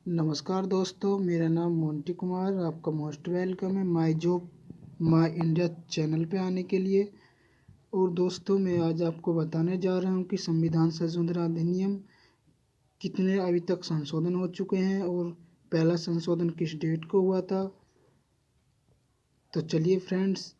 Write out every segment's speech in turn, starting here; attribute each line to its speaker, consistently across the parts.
Speaker 1: नमस्कार दोस्तों, मेरा नाम मोंटी कुमार। आपका मोस्ट वेलकम है my job my India channel पे आने के लिए। और दोस्तों, मैं आज आपको बताने जा रहा हूँ कि संविधान संशोधन अधिनियम कितने अभी तक संशोधन हो चुके हैं और पहला संशोधन किस डेट को हुआ था। तो चलिए फ्रेंड्स,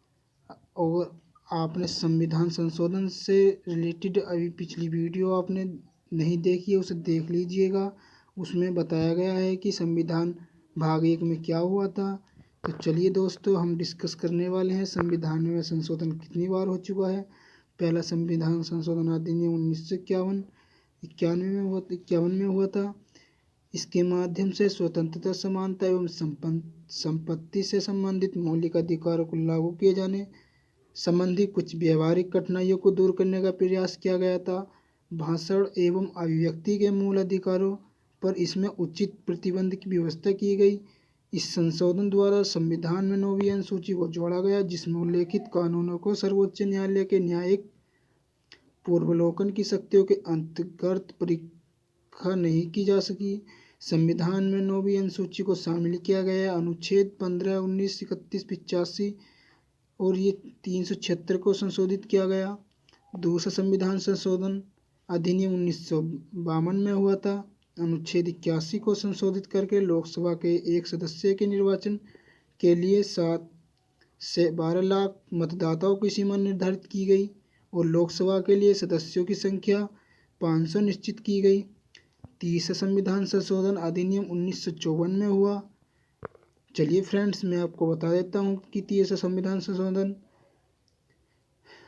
Speaker 1: और आपने संविधान संशोधन से रिलेटेड अभी पिछली वीडियो आपने नहीं देखी है, उसे देख लीजिएगा। उसमें बताया गया है कि संविधान भाग 1 में क्या हुआ था। तो चलिए दोस्तों, हम डिस्कस करने वाले हैं संविधान में संशोधन कितनी बार हो चुका है। पहला संविधान संशोधन अधिनियम 1951 इक्यावन में हुआ था। इसके माध्यम से स्वतंत्रता, समानता एवं संपत्ति से संबंधित मौलिक अधिकारों को लागू किए जाने संबंधी कुछ व्यवहारिक कठिनाइयों को दूर करने का प्रयास किया गया था। भाषण एवं अभिव्यक्ति के मूल अधिकारों पर इसमें उचित प्रतिबंध की व्यवस्था की गई। इस संशोधन द्वारा संविधान में 9वीं अनुसूची को जोड़ा गया, जिसमें उल्लेखित कानूनों को सर्वोच्च न्यायालय के न्यायिक पूर्वावलोकन की शक्तियों के अंतर्गत परीक्षा नहीं की जा सकी। संविधान में 9वीं अनुसूची को शामिल किया गया है। अनुच्छेद 15, 19, 31, 85 और ये 376 को संशोधित किया गया। दूसरा संविधान संशोधन अधिनियम 1952 में हुआ था। अनुच्छेद 81 को संशोधित करके लोकसभा के एक सदस्य के निर्वाचन के लिए 7 से 12 लाख मतदाताओं की सीमा निर्धारित की गई और लोकसभा के लिए सदस्यों की संख्या 500 निश्चित की गई। तीसरा संविधान संशोधन अधिनियम 1954 में हुआ। चलिए फ्रेंड्स, मैं आपको बता देता हूँ कि तीसरा संविधान संशोधन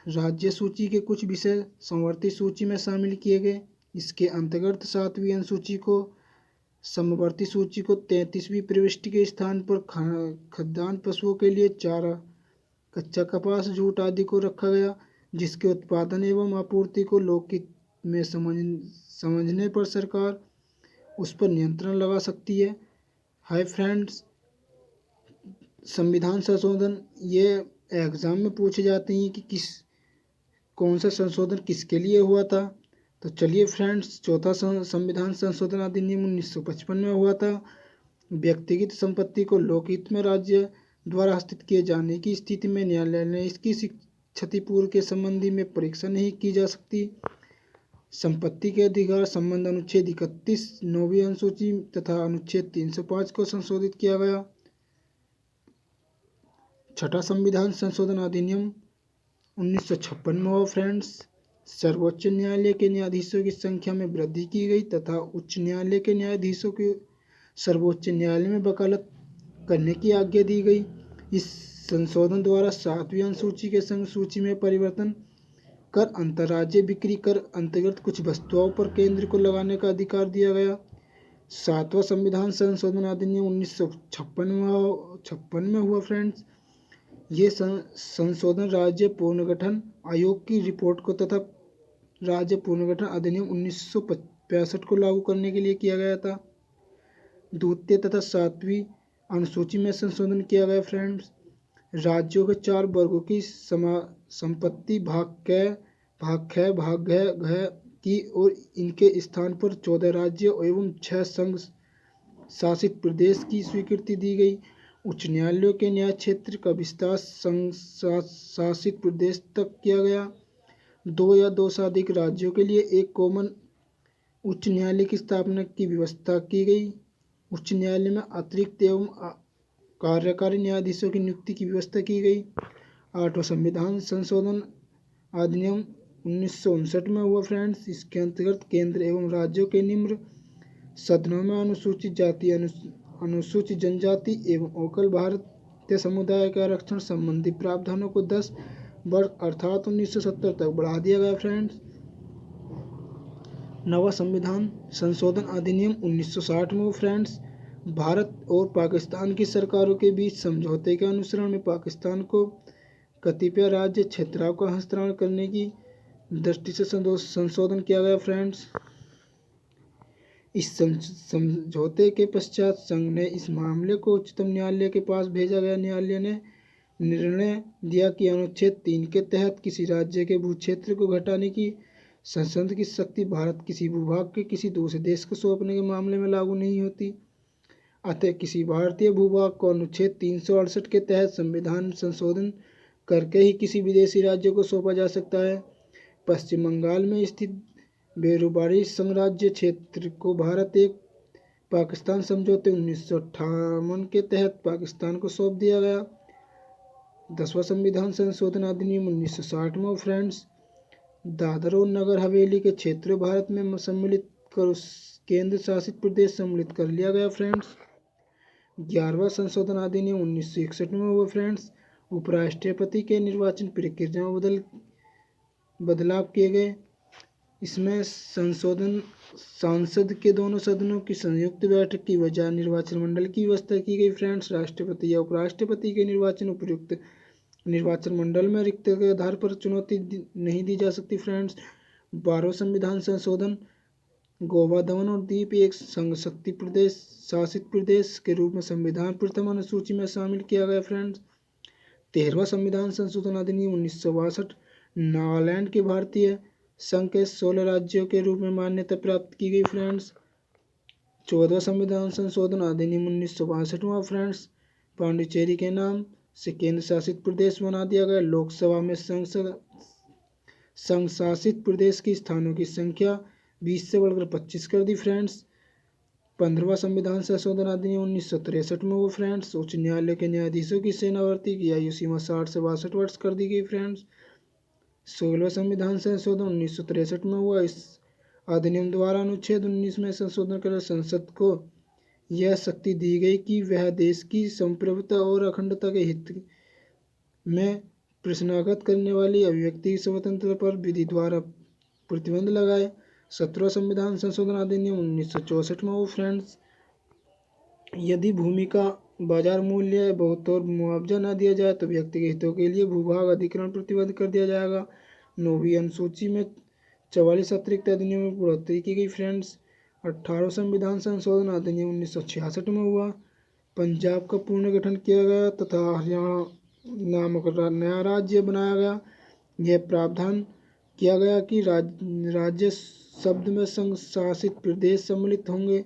Speaker 1: राज्य सूची के कुछ विषय समवर्ती सूची में शामिल किए गए। इसके अंतर्गत 7वीं अनुसूची को समवर्ती सूची को 33वीं प्रविष्टि के स्थान पर खाद्यान्न पशुओं के लिए चारा, कच्चा कपास, जूट आदि को रखा गया, जिसके उत्पादन एवं आपूर्ति को लोकहित में समझने पर सरकार उस पर नियंत्रण लगा सकती है। हाय फ्रेंड्स, संविधान संशोधन ये एग्ज़ाम में पूछे जाते हैं कि कौन सा संशोधन किसके लिए हुआ था। तो चलिए फ्रेंड्स, चौथा संविधान संशोधन अधिनियम 1955 में हुआ था। व्यक्तिगत संपत्ति को लोकहित में राज्य द्वारा हस्तांतरित किए जाने की स्थिति में न्यायालय ने इसकी क्षतिपूर्ति के संबंधी में परीक्षा नहीं की जा सकती। संपत्ति के अधिकार संबंध अनुच्छेद 31 9वीं अनुसूची तथा अनुच्छेद 305 को संशोधित किया गया। छठा संविधान संशोधन अधिनियम 1956 में हुआ फ्रेंड्स। सर्वोच्च न्यायालय के न्यायाधीशों की संख्या में वृद्धि की गई तथा उच्च न्यायालय के न्यायाधीशों को सर्वोच्च न्यायालय में वकालत करने की आज्ञा दी गई। इस संशोधन द्वारा 7वीं अनुसूची के संग सूची में परिवर्तन कर अंतर्राज्य बिक्री कर अंतर्गत कुछ वस्तुओं पर केंद्र को लगाने का अधिकार दिया गया। 7वां संविधान संशोधन अधिनियम 1956 में हुआ फ्रेंड्स। ये संशोधन राज्य पुनर्गठन आयोग की रिपोर्ट को तथा राज्य पुनर्गठन अधिनियम 1965 को लागू करने के लिए किया गया था। द्वितीय तथा 7वीं अनुसूची में संशोधन किया गया फ्रेंड्स। राज्यों के 4 वर्गों की संपत्ति भाग क, भाग ख, भाग घ की और इनके स्थान पर 14 राज्यों एवं 6 संघ शासित प्रदेश की स्वीकृति दी गई। उच्च न्यायालयों के न्याय क्षेत्र का विस्तार संघ शासित प्रदेश तक किया गया। 2 या 2 से अधिक राज्यों के लिए एक कॉमन उच्च न्यायालय की स्थापना की व्यवस्था की गई। उच्च न्यायालय में अतिरिक्त एवं कार्यकारी न्यायाधीशों की नियुक्ति की व्यवस्था की गई। 8वां संविधान संशोधन अधिनियम 1959 में हुआ फ्रेंड्स। इसके अंतर्गत केंद्र एवं राज्यों के निम्न सदनों में अनुसूचित जाति, अनुसूचित जनजाति एवं एकल भारतीय समुदाय के आरक्षण संबंधी प्रावधानों को 10 वर्ष अर्थात 1970 तक बढ़ा दिया गया फ्रेंड्स। 9वां संविधान संशोधन अधिनियम 1960 में फ्रेंड्स। भारत और पाकिस्तान की सरकारों के बीच समझौते के अनुसरण में पाकिस्तान को कतिपय राज्य क्षेत्रों का हस्तांतरण करने की दृष्टि से संशोधन किया गया फ्रेंड्स। इस समझौते के पश्चात संघ ने इस मामले को उच्चतम न्यायालय के पास भेजा गया। न्यायालय ने निर्णय दिया कि अनुच्छेद 3 के तहत किसी राज्य के भूक्षेत्र को घटाने की संसद की शक्ति भारत किसी भूभाग के किसी दूसरे देश को सौंपने के मामले में लागू नहीं होती। अतः किसी भारतीय भूभाग को अनुच्छेद 368 के तहत संविधान संशोधन करके ही किसी विदेशी राज्य को सौंपा जा सकता है। पश्चिम बंगाल में स्थित बेरुबारी संघराज्य क्षेत्र को भारत एक पाकिस्तान समझौते 1958 के तहत पाकिस्तान को सौंप दिया गया। 10वां संविधान संशोधन अधिनियम 1960 में फ्रेंड्स दादर और नगर हवेली के क्षेत्र भारत में सम्मिलित कर केंद्र शासित प्रदेश सम्मिलित कर लिया गया फ्रेंड्स। 11वां संशोधन अधिनियम 1961 में हुआ फ्रेंड्स। उपराष्ट्रपति के निर्वाचन प्रक्रिया में बदलाव किए गए। इसमें संशोधन संसद के दोनों सदनों की संयुक्त बैठक की बजाय निर्वाचन मंडल की व्यवस्था की गई फ्रेंड्स। राष्ट्रपति या उपराष्ट्रपति के निर्वाचन उपर्युक्त निर्वाचन मंडल में रिक्तता के आधार पर चुनौती नहीं दी जा सकती फ्रेंड्स। 12वां संविधान संशोधन गोवा दमन और दीव एक संघ शक्ति प्रदेश शासित प्रदेश के रूप में संविधान प्रथम अनुसूची में शामिल किया गया फ्रेंड्स। 13वां संविधान संशोधन अधिनियम 1962 नागालैंड के भारतीय संघ के 16 राज्यों के रूप में मान्यता प्राप्त की गई फ्रेंड्स। 14वां संविधान संशोधन अधिनियम 1962 फ्रेंड्स पांडिचेरी के नाम से केंद्र शासित प्रदेश बना दिया गया। लोकसभा में संघ शासित प्रदेश की स्थानों की संख्या 20 से बढ़कर 25 कर दी फ्रेंड्स। 15वां संविधान संशोधन अधिनियम 1963 में वो फ्रेंड्स उच्च न्यायालय के न्यायाधीशों की सेना भर्ती की आयु सीमा 60 से 62 वर्ष कर दी गई फ्रेंड्स। 16वां संविधान संशोधन 1963 में हुआ। इस अधिनियम द्वारा अनुच्छेद 19 में संशोधन कर संसद को यह शक्ति दी गई कि वह देश की संप्रभुता और अखंडता के हित में प्रश्नाघात करने वाली अभिव्यक्ति की स्वतंत्रता पर विधि द्वारा प्रतिबंध लगाए। 17वां संविधान संशोधन अधिनियम 1964 में वो फ्रेंड्स यदि भूमि का बाजार मूल्य बहुत और मुआवजा न दिया जाए तो व्यक्ति के हितों के लिए भूभाग अधिग्रहण प्रतिबंध कर दिया जाएगा। 9वीं अनुसूची में 44 अतिरिक्त अधिनियम में बढ़ोतरी की गई फ्रेंड्स। 18वां संविधान संशोधन अधिनियम 1966 में हुआ। पंजाब का पुनर्गठन किया गया तथा हरियाणा नामक नया राज्य बनाया गया। यह प्रावधान किया गया कि राज्य शब्द में संघ शासित प्रदेश सम्मिलित होंगे।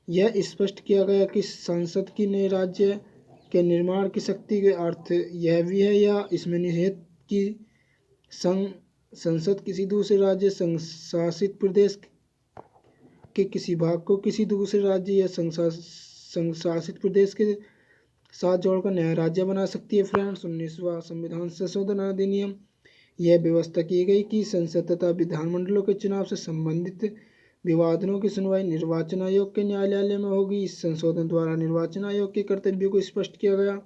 Speaker 1: यह स्पष्ट किया गया कि संसद की नए राज्य के निर्माण की शक्ति के अर्थ यह भी है या इसमें निहित कि संसद किसी दूसरे राज्य संघ शासित प्रदेश के किसी भाग को किसी दूसरे राज्य या संघ शासित प्रदेश के साथ जोड़कर नया राज्य बना सकती है फ्रेंड्स। 19वां संविधान संशोधन अधिनियम यह व्यवस्था की गई कि संसद तथा विधानमंडलों के चुनाव से संबंधित विवादों की सुनवाई निर्वाचन आयोग के न्यायालय में होगी। इस संशोधन द्वारा निर्वाचन आयोग के कर्तव्यों को स्पष्ट किया गया।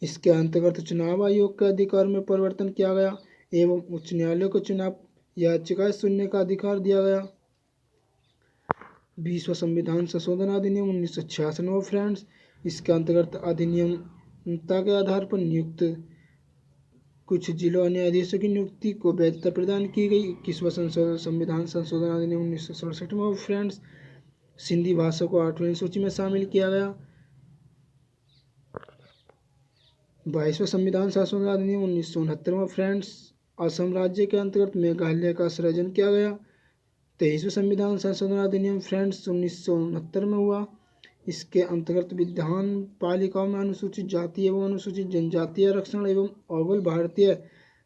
Speaker 1: इसके अंतर्गत चुनाव आयोग के अधिकार में परिवर्तन किया गया एवं उच्च न्यायालय को चुनाव याचिकाएं सुनने का अधिकार दिया गया। 20वां संविधान संशोधन अधिनियम 1966 में फ्रेंड्स इसके अंतर्गत अधिनियमता के आधार पर नियुक्त कुछ जिलों न्यायाधीशों की नियुक्ति को वैधता प्रदान की गई। 21वां संविधान संशोधन अधिनियम 1967 में फ्रेंड्स सिंधी भाषा को 8वीं सूची में शामिल किया गया। 22वां संविधान संशोधन अधिनियम 1969 में फ्रेंड्स असम राज्य के अंतर्गत मेघालय का सृजन किया गया। 23वां संविधान संशोधन अधिनियम फ्रेंड्स 1969 में हुआ। इसके अंतर्गत विधान पालिकाओं में अनुसूचित जाति एवं अनुसूचित जनजाति आरक्षण एवं अव्वल भारतीय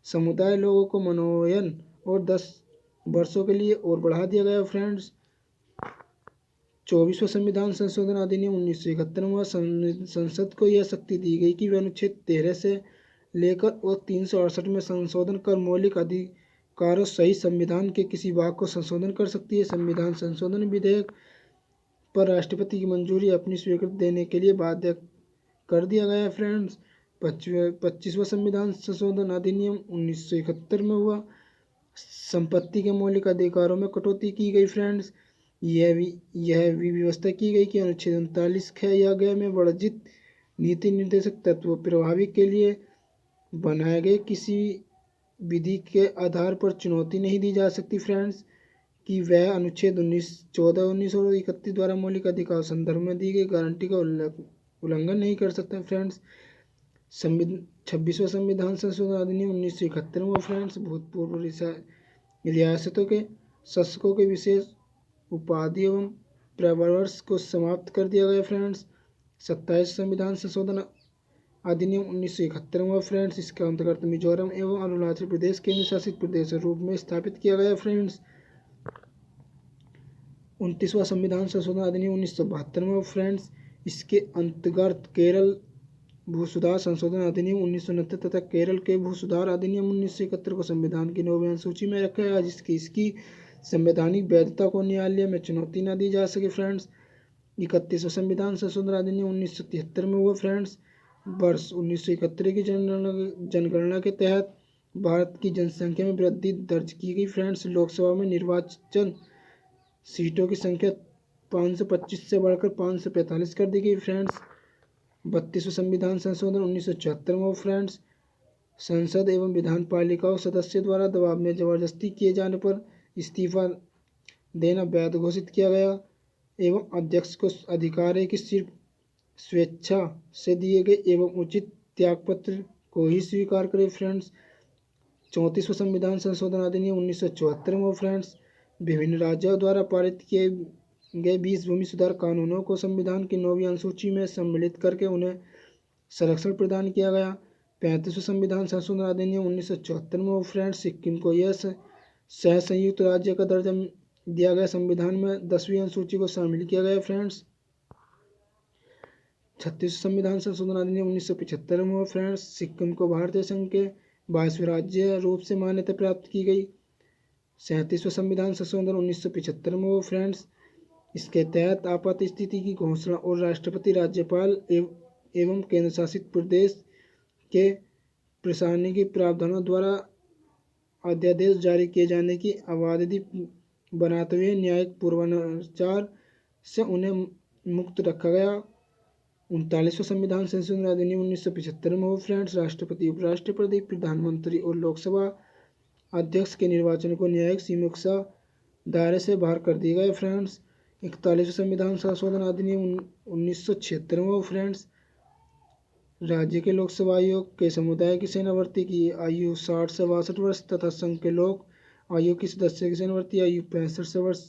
Speaker 1: समुदाय लोगों को मनोनयन और 10 वर्षों के लिए और बढ़ा दिया गया फ्रेंड्स। 24वां संविधान संशोधन अधिनियम 1971 में संसद को यह शक्ति दी गई कि वह अनुच्छेद 13 से लेकर और 368 में संशोधन कर मौलिक अधिकारों सहित संविधान के किसी भाग को संशोधन कर सकती है। संविधान संशोधन विधेयक पर राष्ट्रपति की मंजूरी अपनी स्वीकृति देने के लिए बाध्य कर दिया गया फ्रेंड्स। 25वां संविधान संशोधन अधिनियम 1971 में हुआ। संपत्ति के मौलिक अधिकारों में कटौती की गई फ्रेंड्स। यह भी व्यवस्था की गई कि अनुच्छेद 39 या गए में वर्जित नीति निर्देशक तत्व प्रभावी के लिए बनाए गए किसी विधि के आधार पर चुनौती नहीं दी जा सकती फ्रेंड्स कि वह अनुच्छेद 14, 19 और 31 द्वारा मौलिक अधिकार संदर्भ में दी गई गारंटी का उल्लंघन नहीं कर सकता फ्रेंड्स। 26वां संविधान संशोधन अधिनियम 1971 में फ्रेंड्स भूतपूर्व रियासतों के शासकों के विशेष उपाधि एवं प्रवर्स को समाप्त कर दिया गया फ्रेंड्स। 27 संविधान संशोधन अधिनियम 1971 हुआ फ्रेंड्स। इसके अंतर्गत मिजोरम एवं अरुणाचल प्रदेश केंद्र शासित प्रदेश के रूप में स्थापित किया गया फ्रेंड्स। 29वां संविधान संशोधन अधिनियम 1972 हुआ फ्रेंड्स। इसके अंतर्गत केरल भू सुधार संशोधन अधिनियम 1969 तथा केरल के भू सुधार अधिनियम 1971 को संविधान की 9वीं अनुसूची में रखा गया, जिसकी इसकी संवैधानिक वैधता को न्यायालय में चुनौती न दी जा सके फ्रेंड्स। 31वां संविधान संशोधन अधिनियम 1973 में हुआ फ्रेंड्स। वर्ष 1971 की जनगणना के तहत भारत की जनसंख्या में वृद्धि दर्ज की गई फ्रेंड्स। लोकसभा में निर्वाचन सीटों की संख्या 525 से बढ़कर 545 कर दी गई फ्रेंड्स। 32वां संविधान संशोधन 1974 में फ्रेंड्स। संसद एवं विधान पालिकाओं सदस्यों द्वारा दबाव में जबरदस्ती किए जाने पर इस्तीफा देना वैध घोषित किया गया एवं अध्यक्ष को अधिकार है कि सिर्फ स्वेच्छा से दिए गए एवं उचित त्यागपत्र को ही स्वीकार करे फ्रेंड्स। 34वां संविधान संशोधन अधिनियम 1974 में फ्रेंड्स। विभिन्न राज्यों द्वारा पारित किए गए 20 भूमि सुधार कानूनों को संविधान की 9वीं अनुसूची में सम्मिलित करके उन्हें संरक्षण प्रदान किया गया। 35वां संविधान संशोधन अधिनियम 1974 में फ्रेंड्स। सिक्किम को यह सह संयुक्त राज्य का दर्जा दिया गया। संविधान में 10वीं अनुसूची को शामिल किया गया फ्रेंड्स। 36वां संविधान संशोधन अधिनियम 1975 में फ्रेंड्स। सिक्किम को भारतीय संघ के 22वें राज्य रूप से मान्यता प्राप्त की गई। 37वां संविधान संशोधन 1975 में फ्रेंड्स। इसके तहत आपात स्थिति की घोषणा और राष्ट्रपति, राज्यपाल एवं केंद्र शासित प्रदेश के प्रशासनिक प्रावधानों द्वारा अध्यादेश जारी किए जाने की अवधि बनाते हुए न्यायिक पूर्वाचार से उन्हें मुक्त रखा गया। 39वां संविधान संशोधन अधिनियम 1975 में फ्रेंड्स। राष्ट्रपति, उपराष्ट्रपति, प्रधानमंत्री और लोकसभा अध्यक्ष के निर्वाचन को न्यायिक सीमित दायरे से बाहर कर दिया गया फ्रेंड्स। 41वां संविधान संशोधन अधिनियम 1976 में फ्रेंड्स। राज्य के लोकसभा आयोग के समुदाय की सेनावर्ती की आयु 60 से 62 वर्ष तथा संघ के लोक आयोग की सदस्य की सेनावर्ती आयु 65 वर्ष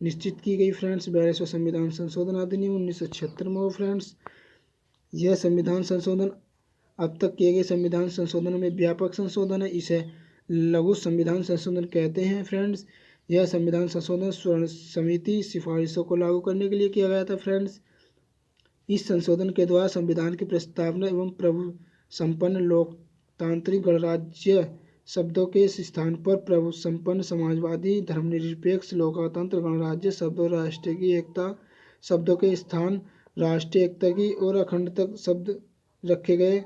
Speaker 1: निश्चित की गई फ्रेंड्स। 42वां संविधान संशोधन अधिनियम 1976 में फ्रेंड्स। यह संविधान संशोधन अब तक किए गए संविधान संशोधन में व्यापक संशोधन है। इसे लघु संविधान संशोधन कहते हैं फ्रेंड्स। यह संविधान संशोधन स्वर्ण समिति सिफारिशों को लागू करने के लिए किया गया था फ्रेंड्स। इस संशोधन के द्वारा संविधान की प्रस्तावना एवं प्रभु संपन्न लोकतांत्रिक गणराज्य शब्दों के स्थान पर प्रभु संपन्न समाजवादी धर्मनिरपेक्ष लोकतंत्र गणराज्य शब्दों, राष्ट्र की एकता शब्दों के स्थान राष्ट्रीय एकता की और अखंडता शब्द रखे गए।